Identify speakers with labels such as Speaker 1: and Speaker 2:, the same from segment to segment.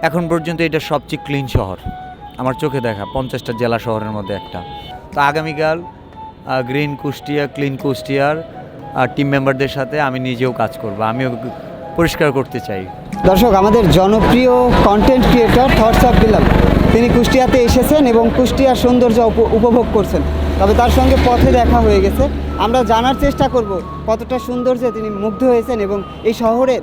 Speaker 1: এখন পর্যন্ত এটা সবচেয়ে ক্লিন শহর আমার চোখে দেখা 50টা জেলা শহরের মধ্যে একটা। তো আগামীকাল গ্রিন কুষ্টিয়া ক্লিন কুষ্টিয়ার টিম মেম্বারদের সাথে আমি নিজেও কাজ করব, আমিও পরিষ্কার করতে চাই।
Speaker 2: দর্শক, আমাদের জনপ্রিয় content creator thoughts of Bilal তিনি কুষ্টিয়াতে এসেছেন এবং কুষ্টিয়ার সৌন্দর্য উপভোগ করছেন। তবে তার সঙ্গে পথে দেখা হয়ে গেছে। আমরা জানার চেষ্টা করব কতটা সৌন্দর্যে তিনি মুগ্ধ হয়েছেন এবং এই শহরের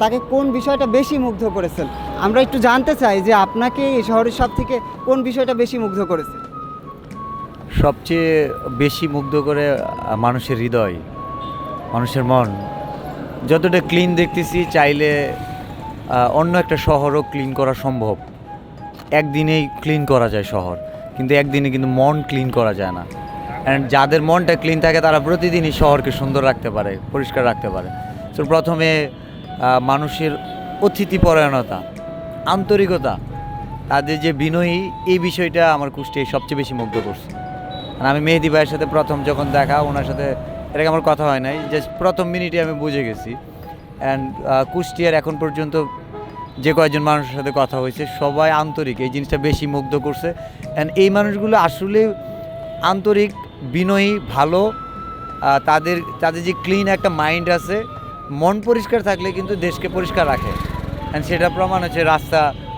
Speaker 2: তাকে কোন বিষয়টা বেশি মুগ্ধ করেছেন। আমরা একটু জানতে চাই যে আপনাকে এই শহরের সব থেকে কোন বিষয়টা বেশি মুগ্ধ করেছে।
Speaker 1: সবচেয়ে বেশি মুগ্ধ করে মানুষের হৃদয়, মানুষের মন। যতটা ক্লিন দেখতেছি, চাইলে অন্য একটা শহরও ক্লিন করা সম্ভব। একদিনেই ক্লিন করা যায় শহর, কিন্তু একদিনে কিন্তু মন ক্লিন করা যায় না। অ্যান্ড যাদের মনটা ক্লিন থাকে তারা প্রতিদিনই শহরকে সুন্দর রাখতে পারে, পরিষ্কার রাখতে পারে। তো প্রথমে মানুষের অতিথিপরায়ণতা, আন্তরিকতা, তাদের যে বিনয়ী, এই বিষয়টা আমার কুষ্টিয়ায় সবচেয়ে বেশি মুগ্ধ করছে। আর আমি মেহেদি ভাইয়ের সাথে প্রথম যখন দেখা, ওনার সাথে এটাকে আমার কথা হয় নাই, জাস্ট প্রথম মিনিটে আমি বুঝে গেছি। অ্যান্ড কুষ্টিয়ার এখন পর্যন্ত যে কয়েকজন মানুষের সাথে কথা হয়েছে সবাই আন্তরিক, এই জিনিসটা বেশি মুগ্ধ করছে। অ্যান্ড এই মানুষগুলো আসলে আন্তরিক, বিনয়ী, ভালো। তাদের যে ক্লিন একটা মাইন্ড আছে, মন পরিষ্কার থাকলে কিন্তু দেশকে পরিষ্কার রাখে। অ্যান্ড সেটা প্রমাণ হচ্ছে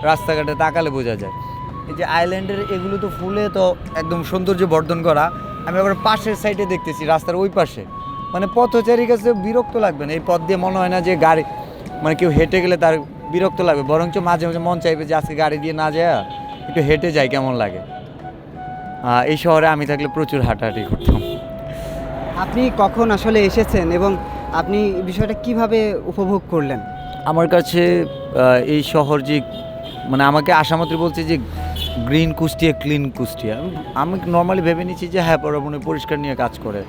Speaker 1: রাস্তাঘাটে তাকালে বোঝা যায়। এই যে আইল্যান্ডের এগুলো তো ফুলে তো একদম সৌন্দর্য বর্ধন করা। আমি আবার পাশের সাইডে দেখতেছি, রাস্তার ওই পাশে, মানে পথচারীর কাছে বিরক্ত লাগবে না। এই পথ দিয়ে মনে হয় না যে গাড়ি, মানে কেউ হেঁটে গেলে তার বিরক্ত লাগবে, বরঞ্চ মাঝে মাঝে মন চাইবে যে আজকে গাড়ি দিয়ে না যায় একটু হেঁটে যাই, কেমন লাগে। এই শহরে আমি থাকলে প্রচুর হাঁটাহাঁটি করতাম।
Speaker 2: আপনি কখন আসলে এসেছেন এবং আপনি বিষয়টা কিভাবে উপভোগ করলেন?
Speaker 1: আমার কাছে এই শহর যে, মানে আমাকে আসামাত্র বলছে যে গ্রিন কুষ্টিয়া ক্লিন কুষ্টিয়া, আমি নর্মালি ভেবে নিচ্ছি যে হ্যাঁ পরবর্তী পরিষ্কার নিয়ে কাজ করে,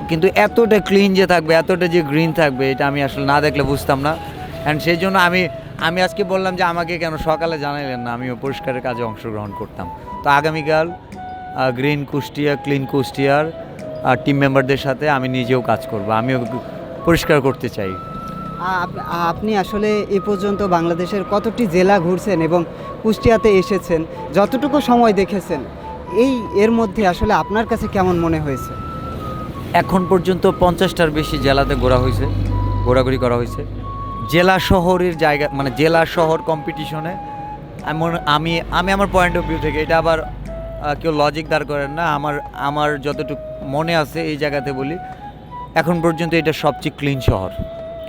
Speaker 1: কিন্তু এতটা ক্লিন যে থাকবে, এতটা যে গ্রিন থাকবে, এটা আমি আসলে না দেখলে বুঝতাম না। অ্যান্ড সেই জন্য আমি আজকে বললাম যে আমাকে কেন সকালে জানাইলেন না, আমিও পরিষ্কারের কাজে অংশগ্রহণ করতাম। তো আগামীকাল গ্রিন কুষ্টিয়া ক্লিন কুষ্টিয়ার টিম মেম্বারদের সাথে আমি নিজেও কাজ করব, আমিও পরিষ্কার করতে চাই।
Speaker 2: আপনি আসলে এ পর্যন্ত বাংলাদেশের কতটি জেলা ঘুরছেন এবং কুষ্টিয়াতে এসেছেন, যতটুকু সময় দেখেছেন, এর মধ্যে আসলে আপনার কাছে কেমন মনে হয়েছে?
Speaker 1: এখন পর্যন্ত 50টার বেশি জেলাতে ঘোরাঘুরি করা হয়েছে। জেলা শহরের জায়গা, মানে জেলা শহর কম্পিটিশনে আমি আমার পয়েন্ট অফ ভিউ থেকে, এটা আবার কেউ লজিক দাঁড় করেন না, আমার যতটুকু মনে আছে এই জায়গাতে বলি, এখন পর্যন্ত এটা সবচেয়ে ক্লিন শহর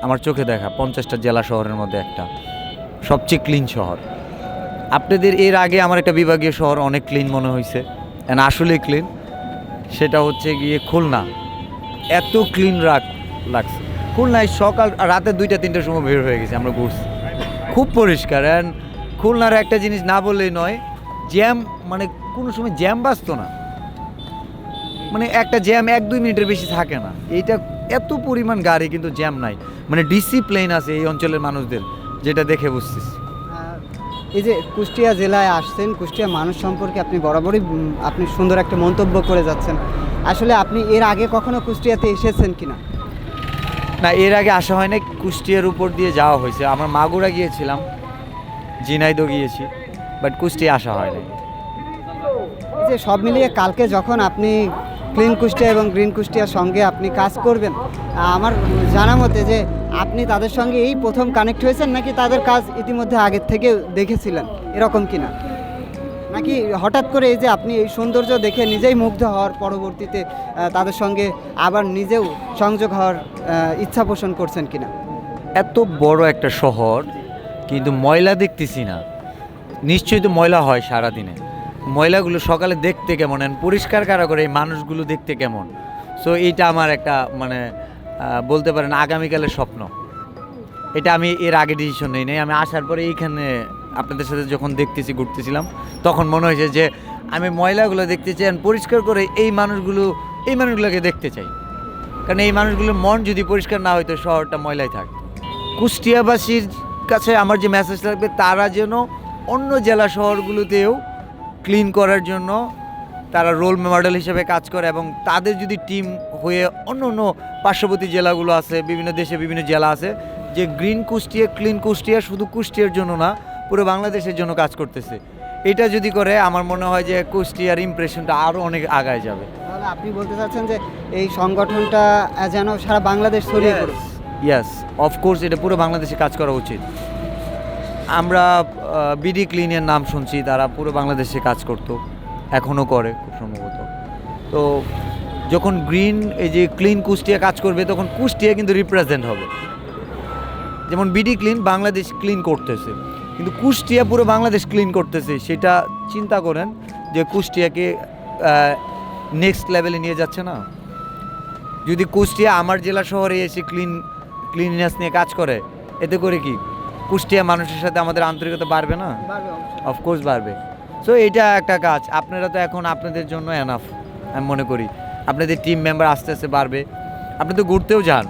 Speaker 1: আমার চোখে দেখা 50টা জেলা শহরের মধ্যে একটা, সবচেয়ে ক্লিন শহর। আপনাদের এর আগে আমার একটা বিভাগীয় শহর অনেক ক্লিন মনে হয়েছে, আসলেই ক্লিন, সেটা হচ্ছে গিয়ে খুলনা। এত ক্লিন লাগছে খুলনায়, সকাল রাতে 2টা-3টার সময় বের হয়ে গেছে, আমরা ঘুরছি, খুব পরিষ্কার। অ্যান্ড খুলনার একটা জিনিস না বললেই নয়, জ্যাম, মানে কোনো সময় জ্যাম বাঁচতো না, মানে একটা জ্যাম 1-2 মিনিটের বেশি থাকে না। এইটা এত পরিমাণ গাড়ি কিন্তু জ্যাম নাই, মানে ডিসিপ্লিন আছে এই অঞ্চলের মানুষদের, যেটা দেখে বুঝতেছি।
Speaker 2: এই যে কুষ্টিয়া জেলায় আসছেন, কুষ্টিয়া মানুষ সম্পর্কে আপনি বরাবরই আপনি সুন্দর একটা মন্তব্য করে যাচ্ছেন। আসলে আপনি এর আগে কখনো কুষ্টিয়াতে এসেছেন কিনা?
Speaker 1: না, এর আগে আসা হয় না, কুষ্টিয়ার উপর দিয়ে যাওয়া হয়েছে। আমরা মাগুরা গিয়েছিলাম, ঝিনাইদহ গিয়েছি, বাট কুষ্টিয়া আসা হয় না।
Speaker 2: এই যে সব মিলিয়ে কালকে যখন আপনি ক্লিন কুষ্টিয়া এবং গ্রিন কুষ্টিয়ার সঙ্গে আপনি কাজ করবেন, আমার জানা মতে যে আপনি তাদের সঙ্গে এই প্রথম কানেক্ট হয়েছেন, নাকি তাদের কাজ ইতিমধ্যে আগের থেকে দেখেছিলেন, এরকম কিনা? নাকি হঠাৎ করে এই যে আপনি এই সৌন্দর্য দেখে নিজেই মুগ্ধ হওয়ার পরবর্তীতে তাদের সঙ্গে আবার নিজেও সংযোগ হওয়ার ইচ্ছা পোষণ করছেন কিনা?
Speaker 1: এত বড় একটা শহর কিন্তু ময়লা দেখতেছি না, নিশ্চয়ই তো ময়লা হয় সারাদিনে। ময়লাগুলো সকালে দেখতে কেমন, পরিষ্কার কারা করে, এই মানুষগুলো দেখতে কেমন। সো এইটা আমার একটা, মানে বলতে পারেন আগামীকালের স্বপ্ন। এটা আমি এর আগে ডিসিশন নিই নাই, আমি আসার পরে এইখানে আপনাদের সাথে যখন ঘুরতেছিলাম, তখন মনে হয়েছে যে আমি ময়লাগুলো দেখতে চাই, পরিষ্কার করে এই মানুষগুলোকে দেখতে চাই। কারণ এই মানুষগুলোর মন যদি পরিষ্কার না হইতো, শহরটা ময়লাই থাকতো। কুষ্টিয়াবাসীর কাছে আমার যে মেসেজ থাকবে, তারা যেন অন্য জেলা শহরগুলোতেও ক্লিন করার জন্য তারা রোল মডেল হিসেবে কাজ করে, এবং তাদের যদি টিম হয়ে অন্য পার্শ্ববর্তী জেলাগুলো আছে, বিভিন্ন দেশে বিভিন্ন জেলা আছে, যে গ্রিন কুষ্টিয়া ক্লিন কুষ্টিয়া শুধু কুষ্টিয়ার জন্য না, পুরো বাংলাদেশের জন্য কাজ করতেছে। এটা যদি করে আমার মনে হয় যে কুষ্টিয়ার ইমপ্রেশনটা আরও অনেক আগায় যাবে।
Speaker 2: তাহলে আপনি বলতে চাচ্ছেন যে এই সংগঠনটা যেন সারা বাংলাদেশ ছড়িয়ে পড়ুক।
Speaker 1: ইয়াস, অফকোর্স এটা পুরো বাংলাদেশে কাজ করা উচিত। আমরা বিডি ক্লিনের নাম শুনছি, তারা পুরো বাংলাদেশে কাজ করতো, এখনও করে খুব সম্ভবত। তো যখন গ্রিন এই যে ক্লিন কুষ্টিয়া কাজ করবে তখন কুষ্টিয়া কিন্তু রিপ্রেজেন্ট হবে। যেমন বিডি ক্লিন বাংলাদেশ ক্লিন করতেছে, কিন্তু কুষ্টিয়া পুরো বাংলাদেশ ক্লিন করতেছে। সেটা চিন্তা করেন যে কুষ্টিয়াকে নেক্সট লেভেলে নিয়ে যাচ্ছে না। যদি কুষ্টিয়া আমার জেলা শহরে এসে ক্লিননেস নিয়ে কাজ করে, এতে করে কি কুষ্টিয়া মানুষের সাথে আমাদের আন্তরিকতা বাড়বে না? অফকোর্স বাড়বে। সো এটা একটা কাজ, আপনারা তো এখন আপনাদের জন্য এনাফ আমি মনে করি। আপনাদের টিম মেম্বার আস্তে আস্তে বাড়বে। আপনি তো ঘুরতেও যান,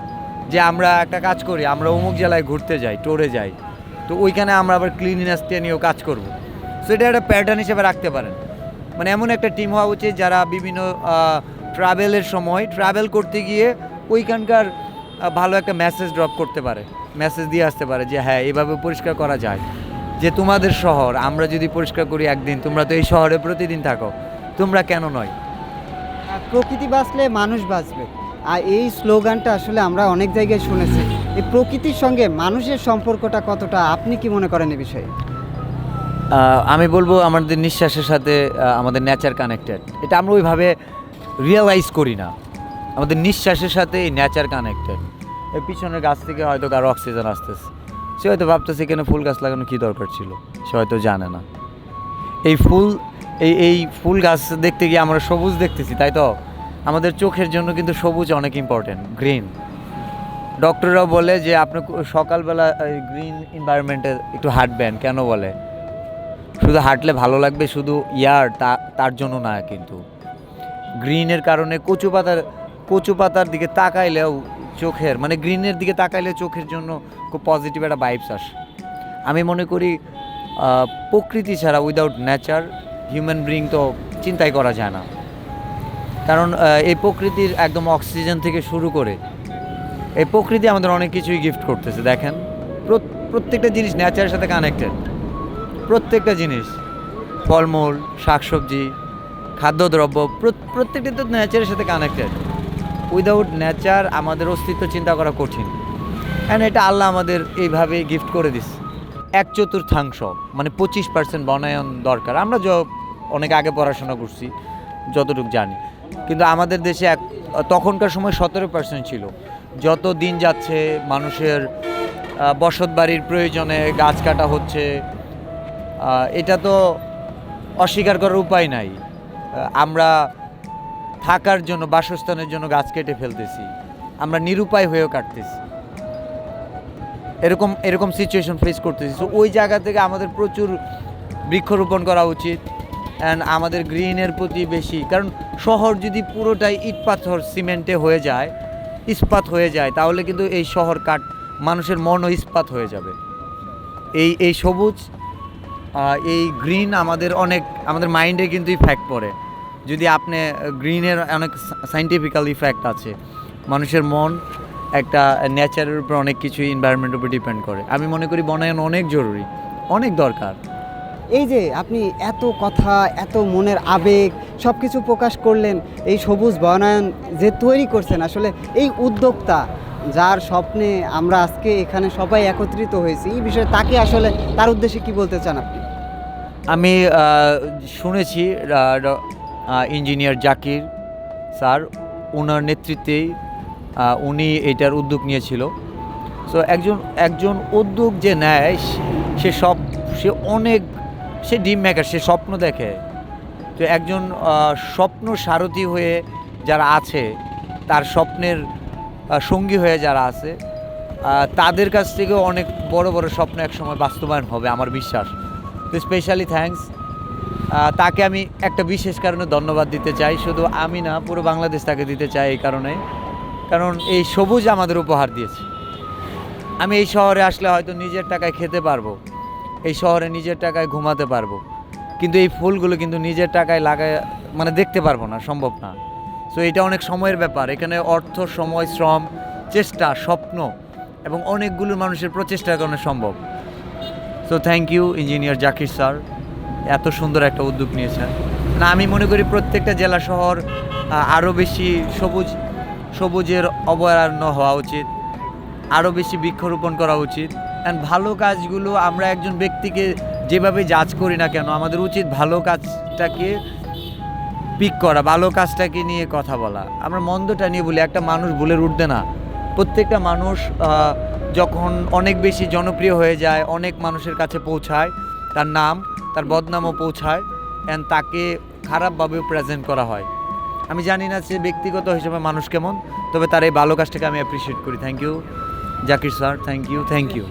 Speaker 1: যে আমরা একটা কাজ করি, আমরা অমুক জেলায় ঘুরতে যাই, ট্যুরে যাই, তো ওইখানে আমরা আবার ক্লিননেসটা নিয়েও কাজ করব। সো এটা একটা প্যাটার্ন হিসেবে রাখতে পারেন। মানে এমন একটা টিম হওয়া উচিত যারা বিভিন্ন ট্রাভেলের সময় ট্রাভেল করতে গিয়ে ওইখানকার ভালো একটা মেসেজ ড্রপ করতে পারে, মেসেজ দিয়ে আসতে পারে যে হ্যাঁ এইভাবে পরিষ্কার করা যায়। যে তোমাদের শহর আমরা যদি পরিষ্কার করি একদিন, তোমরা তো এই শহরে প্রতিদিন থাকো, তোমরা কেন নয়?
Speaker 2: প্রকৃতি বাঁচলে মানুষ বাঁচবে, আর এই স্লোগানটা আসলে আমরা অনেক জায়গায় শুনেছি। এই প্রকৃতির সঙ্গে মানুষের সম্পর্কটা কতটা, আপনি কি মনে করেন এই বিষয়ে?
Speaker 1: আমি বলবো আমাদের নিঃশ্বাসের সাথে আমাদের নেচার কানেক্টেড। এটা আমরা ওইভাবে রিয়েলাইজ করি না। আমাদের নিঃশ্বাসের সাথে এই নেচার কানেক্টেড। এই পিছনের গাছ থেকে হয়তো কারো অক্সিজেন আসতেছে, সে হয়তো ভাবতেছে এখানে ফুল গাছ লাগানো কী দরকার ছিল, সে হয়তো জানে না। এই ফুল গাছ দেখতে গিয়ে আমরা সবুজ দেখতেছি, তাই তো? আমাদের চোখের জন্য কিন্তু সবুজ অনেক ইম্পর্টেন্ট, গ্রিন। ডক্টররাও বলে যে আপনি সকালবেলা গ্রিন এনভায়রনমেন্টে একটু হাঁটবেন। কেন বলে? শুধু হাঁটলে ভালো লাগবে, শুধু তার জন্য না, কিন্তু গ্রিনের কারণে কচু পাতার দিকে তাকাইলেও চোখের, মানে গ্রিনের দিকে তাকাইলে চোখের জন্য খুব পজিটিভ একটা ভাইবস আসে। আমি মনে করি প্রকৃতি ছাড়া, উইদাউট নেচার হিউম্যান বিইং তো চিন্তাই করা যায় না। কারণ এই প্রকৃতির একদম অক্সিজেন থেকে শুরু করে এই প্রকৃতি আমাদের অনেক কিছুই গিফট করতেছে। দেখেন প্রত্যেকটা জিনিস নেচারের সাথে কানেক্টেড। প্রত্যেকটা জিনিস, ফলমূল, শাকসবজি, খাদ্যদ্রব্য, প্রত্যেকটা তো নেচারের সাথে কানেক্টেড। উইদাউট নেচার আমাদের অস্তিত্ব চিন্তা করা কঠিন। অ্যান্ড এটা আল্লাহ আমাদের এইভাবে গিফট করে দিচ্ছে। 1/4 মানে 25% বনায়ন দরকার। আমরা অনেক আগে পড়াশোনা করছি, যতটুকু জানি, কিন্তু আমাদের দেশে তখনকার সময় 17% ছিল। যত দিন যাচ্ছে মানুষের বসত বাড়ির প্রয়োজনে গাছ কাটা হচ্ছে, এটা তো অস্বীকার করার উপায় নাই। আমরা থাকার জন্য, বাসস্থানের জন্য গাছ কেটে ফেলতেছি, আমরা নিরুপায় হয়েও কাটতেছি, এরকম সিচুয়েশন ফেস করতেছি। সো ওই জায়গা থেকে আমাদের প্রচুর বৃক্ষরোপণ করা উচিত। অ্যান্ড আমাদের গ্রিনের প্রতি বেশি, কারণ শহর যদি পুরোটাই ইট পাথর সিমেন্টে হয়ে যায়, ইস্পাত হয়ে যায়, তাহলে কিন্তু এই শহর মানুষের মনও ইস্পাত হয়ে যাবে। এই সবুজ, এই গ্রিন আমাদের মাইন্ডে কিন্তু ইফেক্ট পড়ে। যদি আপনি গ্রিনের অনেক সাইন্টিফিক্যাল ইফেক্ট আছে। মানুষের মন একটা নেচারের উপর অনেক কিছু, এনভায়রনমেন্টের উপর ডিপেন্ড করে। আমি মনে করি বনায়ন অনেক জরুরি, অনেক দরকার।
Speaker 2: এই যে আপনি এত কথা, এত মনের আবেগ সব কিছু প্রকাশ করলেন, এই সবুজ বনায়ন যে তৈরি করছেন, আসলে এই উদ্যোক্তা যার স্বপ্নে আমরা আজকে এখানে সবাই একত্রিত হয়েছি, এই বিষয়ে তাকে আসলে তার উদ্দেশ্যে কি বলতে চান আপনি?
Speaker 1: আমি শুনেছি ইঞ্জিনিয়ার জাকির স্যার, ওনার নেতৃত্বেই উনি এটার উদ্যোগ নিয়েছিল। সো একজন উদ্যোগ যে নেয়, সে ড্রিম মেকার, সে স্বপ্ন দেখে। তো একজন স্বপ্ন সারথি হয়ে যারা আছে, তার স্বপ্নের সঙ্গী হয়ে যারা আছে, তাদের কাছ থেকেও অনেক বড় বড় স্বপ্ন একসময় বাস্তবায়ন হবে আমার বিশ্বাস। তো স্পেশালি থ্যাঙ্কস, তাকে আমি একটা বিশেষ কারণে ধন্যবাদ দিতে চাই। শুধু আমি না, পুরো বাংলাদেশ তাকে দিতে চাই এই কারণে, কারণ এই সবুজ আমাদের উপহার দিয়েছে। আমি এই শহরে আসলে হয়তো নিজের টাকায় খেতে পারবো, এই শহরে নিজের টাকায় ঘুমাতে পারবো, কিন্তু এই ফুলগুলো কিন্তু নিজের টাকায় লাগায় মানে দেখতে পারবো না, সম্ভব না। সো এটা অনেক সময়ের ব্যাপার। এখানে অর্থ, সময়, শ্রম, চেষ্টা, স্বপ্ন এবং অনেকগুলো মানুষের প্রচেষ্টার কারণে সম্ভব। So thank you engineer Zakir sir, এত সুন্দর একটা উদ্যোগ নিয়েছেন। না, আমি মনে করি প্রত্যেকটা জেলা শহর আরও বেশি সবুজের অভয়ারণ্য হওয়া উচিত, আরও বেশি বৃক্ষরোপণ করা উচিত। অ্যান্ড ভালো কাজগুলো আমরা একজন ব্যক্তিকে যেভাবে জাজ করি না কেন, আমাদের উচিত ভালো কাজটাকে পিক করা, ভালো কাজটাকে নিয়ে কথা বলা। আমরা মন্দটা নিয়ে বলি, একটা মানুষ ভুলের ঊর্ধ্বে না। প্রত্যেকটা মানুষ যখন অনেক বেশি জনপ্রিয় হয়ে যায়, অনেক মানুষের কাছে পৌঁছায়, তার নাম, তার বদনামও পৌঁছায়, অ্যান্ড তাকে খারাপভাবেও প্রেজেন্ট করা হয়। আমি জানি না সে ব্যক্তিগত হিসেবে মানুষ কেমন, তবে তার এই ভালো কাজটাকে আমি অ্যাপ্রিসিয়েট করি। Thank you Zakir sir, thank you.